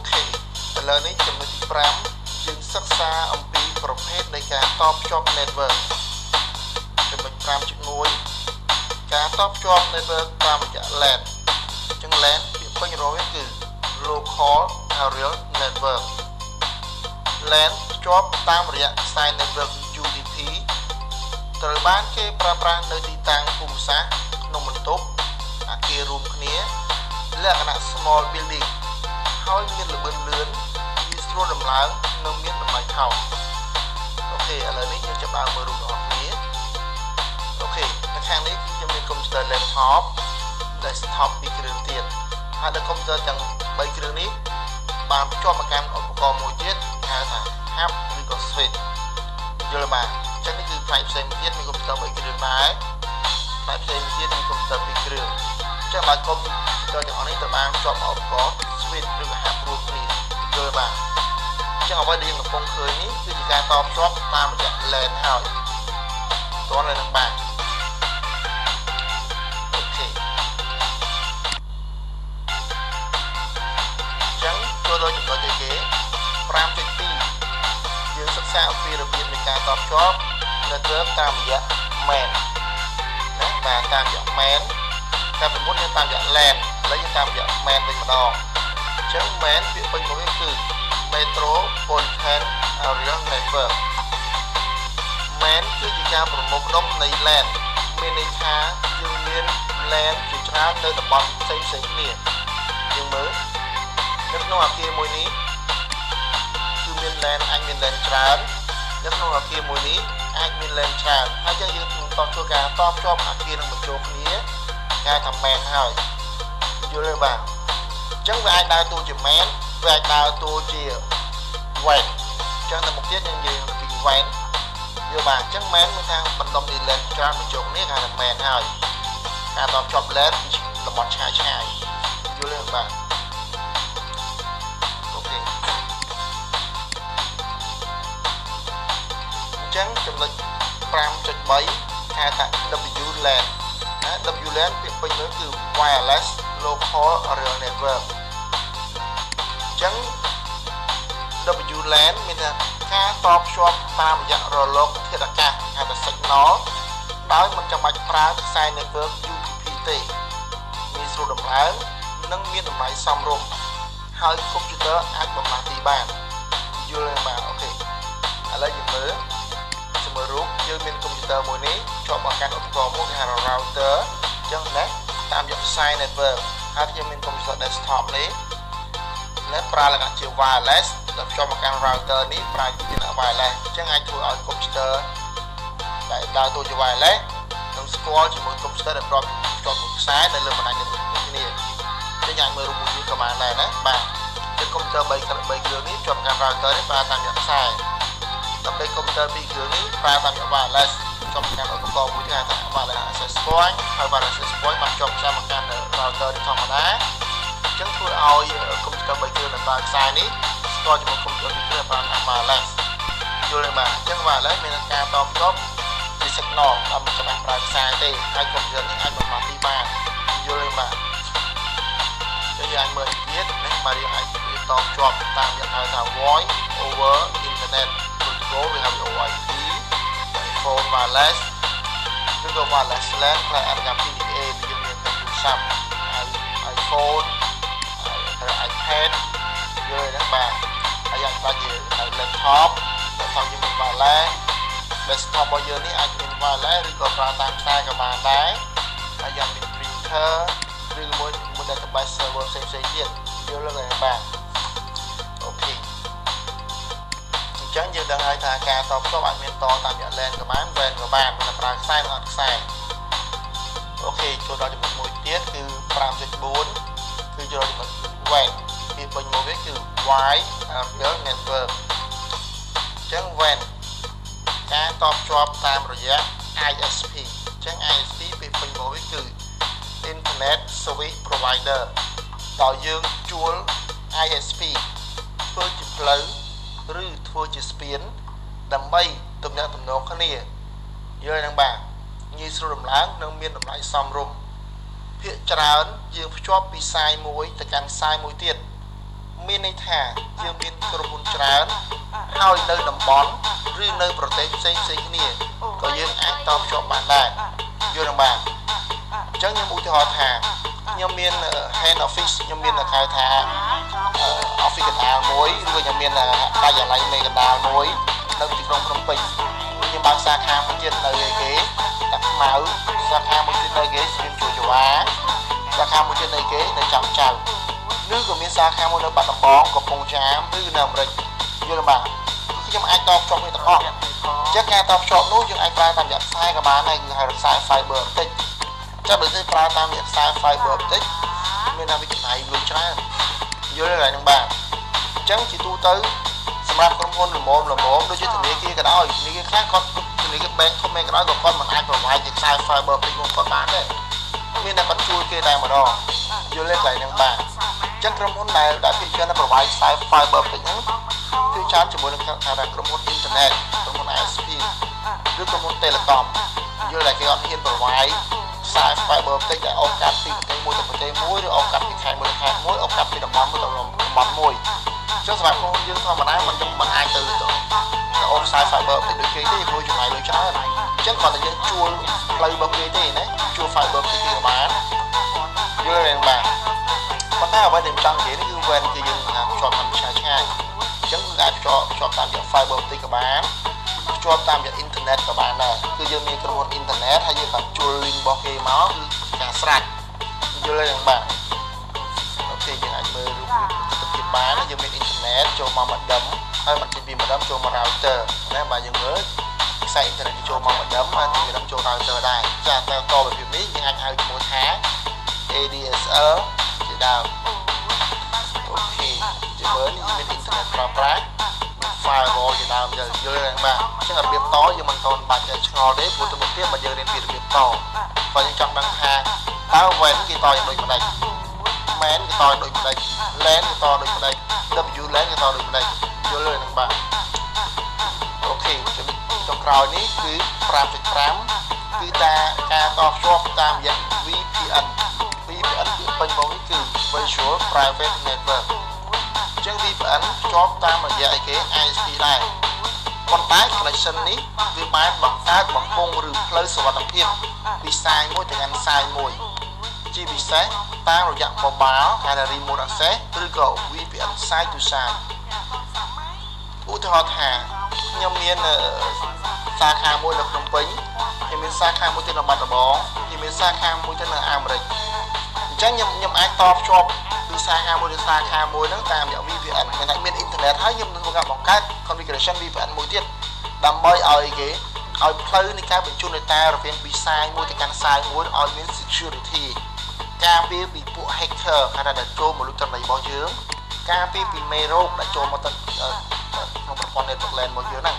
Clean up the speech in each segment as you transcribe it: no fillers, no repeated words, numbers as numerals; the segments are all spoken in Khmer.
ខេឥឡូវនេះចំណុចទី5យើងសិក្សាអំពីប្រភេទនៃការតភ្ជាប់ network ចំណុច 5.1 ការតភ្ជាប់ network តាមរយៈ LAN អញ្ចឹង LAN ពាក្យពេញរកវាគឺ local area network LAN ភ្ជាប់តាមរយៈខ្សែ network UDP ត្រូវបានគេប្រើប្រាស់នៅទីតាំងភូមិសាស្ត្រក្នុងបន្ទប់អគាររួមគ្នាលក្ខណៈ small building ហើយមានល្បឿនលឿនងាយស្រួលដំឡើងនិងមានតម្លៃថោកអូខេឥឡូវនេះយើងចាប់ផ្ដើមមើលរូបរបស់គ្នាអូខេនៅខាងនេះខ្ញុំមានកុំព្យូទ័រ laptop desktop ពីរគ្រឿងទៀតហើយនៅកុំព្យូទ័រទាំង3គ្រឿងនេះបានភ្ជាប់មកកាន់ឧបករណ៍មួយទៀតហៅថា hub ឬក៏ switch យល់ទេបាទអញ្ចឹងនេះគឺផ្នែកផ្សេងទៀតមានកុំព្យូទ័រ3គ្រឿងដែរផ្នែកផ្សេងទៀតមានកុំព្យូទ័រ2គ្រឿងអញ្ចឹងបើកុំព្យូទ័រទាំងអស់នេះត្រូវបានភ្ជាប់មកឧបករណ៍ switch ឬក៏ hub រួមគ្នាយល់ទេបាទអញ្ចឹងអ្វីដែលយើងកំពុងឃើញនេះគឺជាការតភ្ជាប់តាមរយៈ LAN ហើយតើនៅនឹងបាទអូខេអញ្ចឹងចូលដល់ចំណុចទីគេ 5.2 យើងសិក្សាអំពីរបៀបនៃការតភ្ជាប់ network តាមរយៈ MAN ណាបាទតាមរយៈ MAN តែពីមុនយើងតាមរយៈ LAN ឥឡូវយើងតាមរយៈ MAN វិញម្ដងអញ្ចឹង MAN ពាក្យពេញមកវាគឺ Metropolitan Area Network MAN គឺជាការប្រមូលផ្ដុំនៃ LAN មានន័យថាយើងមាន LAN ជាច្រើននៅតំបន់ផ្សេងៗគ្នាយើងមើលនៅក្នុងអគារមួយនេះគឺមាន LAN អាចមាន LAN ច្រើននៅក្នុងអគារមួយនេះអាចមាន LAN ច្រើនហើយចឹងយើងនឹងតធ្វើការតភ្ជាប់អគារនឹងបញ្ចូលគ្នាគេថា MAN ហើយយល់ទេបាទអញ្ចឹងវាអាចដើរតួជា MAN វាអាចដើរតួជា WAN អញ្ចឹងនៅមុខទៀតយើងនិយាយពី WAN យល់បាទអញ្ចឹង MAN មានថាបណ្ដុំនៃ LAN ច្រើនបញ្ចូលគ្នាគេថា MAN ហើយការតភ្ជាប់ LAN តំបន់ឆ្ងាយយល់ទេបាទអូខេអញ្ចឹងចំណុច 5.3 ហៅថា WLAN ណា WLAN ពាក្យពេញនោះគឺ wireless local area network អញ្ចឹង WLAN មានថាការតភ្ជាប់តាមរយៈរលកធាតុអាកាសហៅថា signal ដោយមិនចាំបាច់ប្រើខ្សែ network UDP ទេងាយស្រួលដំឡើងនិងមានតម្លៃសមរម្យហើយកុំព្យូទ័រអាចបំលាស់ទីបានយល់ទេបាទអូខេឥឡូវយើងមើលរូបយើងមានកុំព្យូទ័រមួយនេះជាប់មកកាន់ឧបករណ៍មួយគេហៅ router អញ្ចឹងណាតាមរយៈខ្សែ network ហើយខ្ញុំមានកុំព្យូទ័រ desktop នេះនៅប្រើលក្ខណៈជា wireless ដែលភ្ជាប់មកកាន់ router នេះប្រើជា wireless អញ្ចឹងអាចធ្វើឲ្យកុំព្យូទ័រដែលដើរតួជា wireless នឹងស្គាល់ជាមួយកុំព្យូទ័រដែលប្រកបភ្ជាប់មួយខ្សែដែលលើបណ្ដាញគ្នាអញ្ចឹងអាចមើលរូបមួយក៏បានដែរណាបាទអញ្ចឹងកុំព្យូទ័រ3គ្រឿងនេះជាប់កាន់ router នេះប្រើតាមរយៈខ្សែដើម្បីកុំព្យូទ័រ2គ្រឿងនេះប្រើតាមរយៈ wireless ជាប់កាន់ឧបករណ៍មួយគេហៅថា wireless access point ហើយ wireless access point បានជាប់ខ្សែមកកាន់ router នេះធម្មតាអញ្ចឹងធ្វើឲ្យកុំព្យូទ័រ3គ្រឿងដែលប្រើខ្សែនេះស្គាល់ជាមួយកុំព្យូទ័រ2គ្រឿងប្រើតាម wireless យល់ទេបាទអញ្ចឹង wireless មានការតភ្ជាប់ជា signal ដល់មិនចាំបាច់ប្រើខ្សែទេហើយកុំព្យូទ័រនេះអាចបំលាស់ទីបានយល់ទេបាទអញ្ចឹងយើងអាចមើលទៀតណាបាទយើងអាចតភ្ជាប់តាមយ៉ាងហៅថា voice over internet protocol វាហៅ VoIP phone wireless ឬក៏ wireless LAN ផ្នែកអនុញ្ញាត PDA យើងមានទូរស័ព្ទ iPhone iPad យល់ទេបាទហើយយ៉ាងខ្លះជា laptop យើងមាន wireless desktop របស់យើងនេះអាចមាន wireless ឬក៏ប្រើតាមខ្សែក៏បានដែរហើយយ៉ាងមាន printer ឬមួយ database server ផ្សេងៗទៀតយល់ទេបាទអូខេអញ្ចឹងយើងដឹងហើយថាការតភ្ជាប់អាចមានតតាមរយៈ LAN ក៏បាន WAN ក៏បានមិនប្រើខ្សែឬអត់ខ្សែអូខេចូលដល់ចំណុចមួយទៀតគឺ 5.4 គឺចូលដល់ចំណុច WAN ពាក្យពេញមកវាគឺ Wide Area Network អញ្ចឹង WAN ការតភ្ជាប់តាមរយៈ ISP អញ្ចឹង ISP ពាក្យពេញមកវាគឺ Internet Service Provider ដោយយើងជួល ISP ធ្វើជាផ្លូវឬធ្វើជាស្ពានដើម្បីទំនាក់ទំនងគ្នាយល់ហ្នឹងបាទងាយស្រួលដំឡើងនិងមានតម្លៃសមរម្យភាគច្រើនយើងភ្ជាប់ពីខ្សែមួយទៅកាន់ខ្សែមួយទៀត មានន័យថាយើងមានក្រុមហ៊ុនច្រើនហើយនៅតំបន់ឬនៅប្រទេសផ្សេងគ្នាក៏យើងអាចតភ្ជាប់បានដែរយល់ទេបាទអញ្ចឹងខ្ញុំឧទាហរណ៍ថាខ្ញុំមាន hand office ខ្ញុំមានហៅថា office កណ្ដាលមួយឬខ្ញុំមានការិយាល័យមេកណ្ដាលមួយនៅទីក្រុងភ្នំពេញខ្ញុំបើកសាខាមួយទៀតនៅឯគេតាខ្មៅសាខាមួយទៀតនៅគេស្រីមជួយវ៉ាសាខាមួយទៀតនៅគេនៅចំចៅឬក៏មានសាខាមួយនៅបាត់ដំបងកំពង់ចាមឬនៅអាមេរិកយល់ទេបាទខ្ញុំអាចតភ្ជាប់គ្នាទាំងអស់អញ្ចឹងការតភ្ជាប់នោះយើងអាចប្រើតាមរយៈខ្សែក៏បានដែរគឺហៅខ្សែ fiber optic ចាំបើប្រើតាមរយៈខ្សែ fiber optic មានថាវាចំណាយលុយច្រើនយល់ទេហ្នឹងបាទអញ្ចឹងជាទូទៅសម្រាប់ក្រុមហ៊ុនល្មមដូចជាធនាគារក៏ដោយធនាគារខ្លះគាត់ធនាគារ bank ធំក៏ដោយក៏គាត់មិនអាចប្រវាយជាខ្សែ fiber optic មកគាត់បានដែរមានតែគាត់ជួយគេដែរម្ដងយល់ទេកន្លែងហ្នឹងបាទអញ្ចឹងក្រុមហ៊ុនដែលភាគច្រើនប្រវាយខ្សែ fiber optic ហ្នឹងគឺច្រើនជាមួយនឹងថាក្រុមហ៊ុនអ៊ីនធឺណិតក្រុមហ៊ុន ISP ឬក្រុមហ៊ុន Telecom យល់តែគេអត់ហ៊ានប្រវាយខ្សែ fiber optic ដែលអូសកាត់ពីប្រទេសមួយទៅប្រទេសមួយឬអូសកាត់ពីខេត្តមួយទៅខេត្តមួយអូសកាត់ពីតំបន់មួយទៅតំបន់មួយអញ្ចឹងសម្រាប់ក្រុមហ៊ុនយើងធម្មតាមិនអាចទៅអូសខ្សែ fiber optic ដូចគេទេព្រោះចំណាយលុយច្រើនអញ្ចឹងគាត់តែយើងជួលផ្លូវរបស់គេទេណាជួល fiber optic គេក៏បានយល់ទេបាទប៉ុន្តែអ្វីដែលចង់និយាយនេះគឺវ៉ែនគឺយើងថាភ្ជាប់តាមឆ្ងាយអញ្ចឹងគឺអាចភ្ជាប់តាមរយៈ fiber optic ក៏បានភ្ជាប់តាមរយៈអ៊ីនធឺណិតក៏បានដែរគឺយើងមានក្រុមហ៊ុនអ៊ីនធឺណិតហើយយើងគាត់ជួល link របស់គេមកគឺការស្រាច់យល់ទេបាទអូខេយើងអាចមើលរូបភាពបានយើងមានអ៊ីនធឺណិតចូលមក modem ហើយមិនពី modem ចូលមក router ណាបាទយើងមើលខ្សែអ៊ីនធឺណិតចូលមក modem ហើយពី modem ចូល router ដែរចាតើតរបៀបនេះយើងអាចហៅឈ្មោះថា ADSL ជាដើមអូខេជាមើលនេះមានអ៊ីនធឺណិតប្រើប្រាស់ firewall ជាដើមយើងយល់ទេបាទអញ្ចឹងរបៀបតយើងមិនតន់បាច់ឆ្ងល់ទេព្រោះទៅមុខទៀតបើយើងរៀនពីរបៀបតបើយើងចង់ដឹងថាតើ WAN គេតយ៉ាងដូចម្ដេច MAN គេតយ៉ាងដូចម្ដេច LAN គេតដូចម្ដេច WLAN គេតដូចម្ដេចយល់ទេហ្នឹងបាទអូខេចុងក្រោយនេះគឺ 5.5 គឺការតភ្ជាប់តាមរយៈ VPN ពាក្យពេញមកនេះគឺ Virtual Private Network អញ្ចឹង VPN ភ្ជាប់តាមរយៈអីគេ ISP ដែរប៉ុន្តែ connection នេះវាបានបង្កើតបំពង់ឬផ្លូវសុវត្ថិភាពពីខ្សែមួយទៅកាន់ខ្សែមួយជាពិសេសតាមរយៈ mobile ហៅថា remote access ឬក៏ VPN side to side ឧទាហរណ៍ថាខ្ញុំមានសាខាមួយនៅភ្នំពេញខ្ញុំមានសាខាមួយទៀតនៅបាត់ដំបងខ្ញុំមានសាខាមួយទៀតនៅអាមេរិកអញ្ចឹងខ្ញុំអាចតភ្ជាប់ពីសាខាមួយទៅសាខាមួយហ្នឹងតាមរយៈ VPN មានតែមានអ៊ីនធឺណិតហើយខ្ញុំនឹងបង្កើត configuration VPN មួយទៀតដើម្បីឲ្យគេឲ្យផ្លូវនៃការបញ្ជូន data រវាងពីខ្សែមួយទៅកាន់ខ្សែមួយឲ្យមាន security ការពារពីពួក hacker ហៅថាដែលចូលមកលួចចំណីរបស់យើងការពារពីមេរោគដែលចូលមកទៅក្នុងប្រព័ន្ធ network LAN របស់យើងហ្នឹង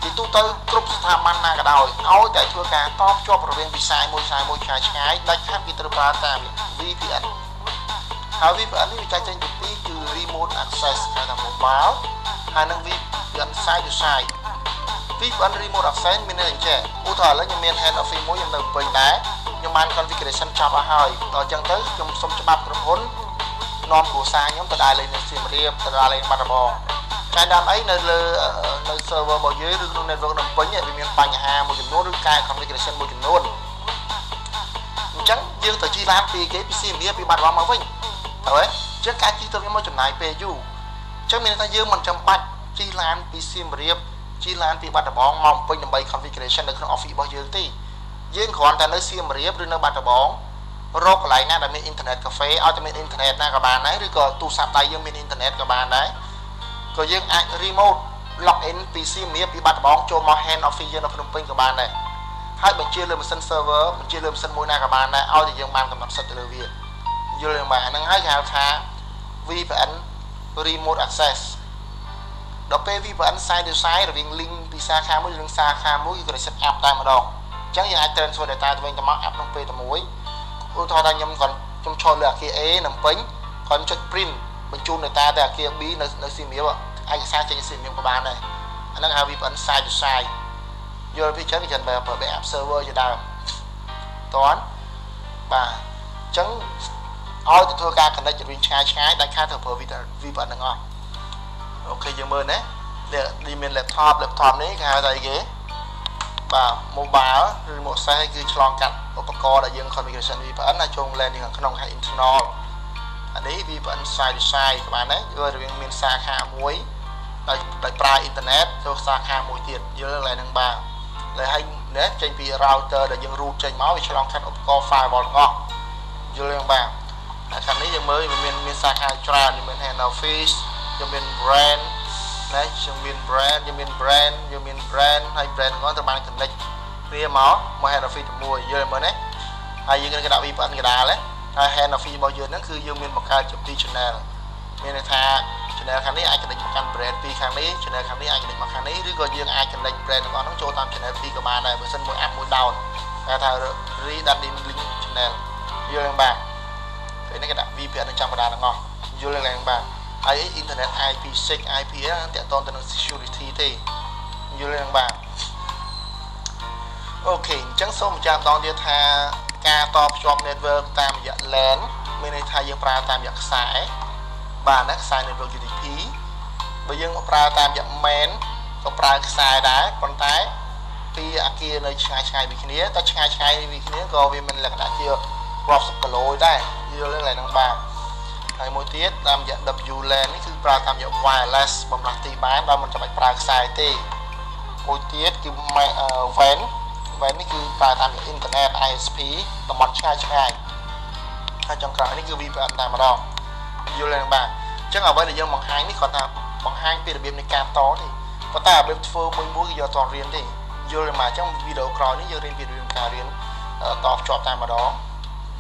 ជាទូទៅគ្រប់ស្ថាប័នណាក៏ដោយឲ្យតែធ្វើការតភ្ជាប់រវាងពីខ្សែមួយឆ្ងាយដាច់ខាតពីត្រូវប្រើតាម VPN ហើយ VPN នេះវាចែកចេញពីពីរគឺ remote access ហៅថា mobile ហើយនិង VPN side to side VPN remote access មានន័យអញ្ចឹងឧទាហរណ៍ឥឡូវខ្ញុំមាន hand office មួយខ្ញុំនៅពេញដែរខ្ញុំបាន configuration ចប់អស់ហើយដល់អញ្ចឹងទៅខ្ញុំសុំច្បាប់ក្រុមហ៊ុននាំគ្រួសារខ្ញុំទៅដើរលេងនៅសៀមរាបទៅដើរលេងបាត់ដំបងតែតាមអីនៅលើ server របស់យើងឬក្នុង network នៅពេញវាមានបញ្ហាមួយចំនួនឬកែ configuration មួយចំនួនអញ្ចឹងយើងទៅជីឡានពីគេពីសៀមរាបពីបាត់ដំបងមកវិញហើយអញ្ចឹងការជីទៅវាមកចំណាយពេលយូរអញ្ចឹងមានន័យថាយើងមិនចាំបាច់ជីឡានពីសៀមរាបជីឡានពីបាត់ដំបងមកពេញដើម្បី configuration នៅក្នុង office របស់យើងទេយើងគ្រាន់តែនៅសៀមរាបឬនៅបាត់ដំបងរកកន្លែងណាដែលមាន internet cafe ឲ្យតែមាន internet ណាក៏បានដែរឬក៏ទូរស័ព្ទដៃយើងមាន internet ក៏បានដែរក៏យើងអាច remote log in ពីសៀមរាបពីបាត់ដំបងចូលមក hand office យើងនៅភ្នំពេញក៏បានដែរហើយបញ្ជាលើម៉ាស៊ីន server បញ្ជាលើម៉ាស៊ីនមួយណាក៏បានដែរឲ្យតែយើងបានកំណត់សិទ្ធិទៅលើវាយល់ទេបាទហ្នឹងហើយគេហៅថា VPN remote access ដល់ពេល VPN side to side រវាង link ពីសាខាមួយទៅសាខាមួយគឺ set up តែម្ដងអញ្ចឹងយើងអាច transfer data ទៅវិញទៅមក app ក្នុងពេលតែមួយឧទាហរណ៍ថាខ្ញុំឈរលើអាគារ A នៅពេញគាត់ចុច print បញ្ជូន data ទៅអាគារ B នៅសៀមរាបឯកសារចេញសៀមរាបក៏បានដែរអាហ្នឹងហៅ VPN side to side យល់ពីចឹងវាចាំប្រើ app server ជាដើមតើបាទអញ្ចឹង ឲ្យទៅធ្វើការ connect ជាមួយឆ្ងាយដែលខាតទៅប្រើ VPN ទាំងអស់អូខេយើងមើលណានេះមាន laptop នេះគេហៅថាអីគេបាទ mobile ឬ remote គឺឆ្លងកាត់ឧបករណ៍ដែលយើង configuration VPN ចូល LAN ខាងក្នុងខាង internal អានេះ VPN side to side ក៏បានដែរវាមានសាខាមួយដោយប្រើអ៊ីនធឺណិតចូលសាខាមួយទៀតយល់ឡើងហ្នឹងបាទហើយនេះចេញពី router ដែលយើង route ចេញមកវាឆ្លងកាត់ឧបករណ៍ firewall ទាំងអស់យល់ហ្នឹងបាទហើយខាងនេះយើងមើលវាមានសាខាច្រើនមាន hand office យើងមាន brand ណាយើងមាន brand ហើយ brand ហ្នឹងទៅបាន connect គ្នាមក hand office មួយយល់មើលណាហើយយើងនឹងដាក់ VPN កណ្ដាលហើយ hand office របស់យើងហ្នឹងគឺយើងមានបង្កើតជា2 channel មានន័យថា channel ខាងនេះអាច connect មកកាន់ brand 2ខាងនេះ channel ខាងនេះអាច connect មកខាងនេះឬក៏យើងអាច connect brand ទាំងអស់ហ្នឹងចូលតាម channel 2ក៏បានដែរបើមិនមួយ up មួយ down គេថា redundant link channel យល់ហ្នឹងបាទពេលនេះគេដាក់ VPN នៅចំកណ្ដាលទាំងអស់យល់ហ្នឹងបាទហើយ internet IP6 IP ហ្នឹងតាក់ទងទៅនឹង security ទេយល់ហ្នឹងបាទអូខេអញ្ចឹងសូមបញ្ជាក់ម្ដងទៀតថាការតភ្ជាប់ network តាមរយៈ LAN មានន័យថាយើងប្រើតាមរយៈខ្សែបាទណាខ្សែ network UDP បើយើងប្រើតាមរយៈ main ក៏ប្រើខ្សែដែរប៉ុន្តែពីអាគារនៅឆ្ងាយពីគ្នាតែឆ្ងាយពីគ្នាក៏វាមានលក្ខណៈជារាប់សិបគីឡូដែរយល់ហ្នឹងបាទហើយមួយទៀតតាមរយៈ WLAN នេះគឺប្រើតាមរយៈ wireless បំលាស់ទីបានដោយមិនចាំបាច់ប្រើខ្សែទេមួយទៀតគឺ WAN នេះគឺប្រើតាមរយៈ internet ISP តំបន់ឆ្ងាយហើយចុងក្រោយនេះគឺ VPN តែម្ដងយល់ហ្នឹងបាទអញ្ចឹងអ្វីដែលយើងបង្ហាញនេះគាត់ថាបង្ហាញពីរបៀបនៃការតទេប៉ុន្តែរបៀបធ្វើមួយគឺយកតរៀនទេយល់ទេបាទអញ្ចឹងវីដេអូក្រោយនេះយើងរៀនពីរឿងការរៀនតភ្ជាប់តែម្ដង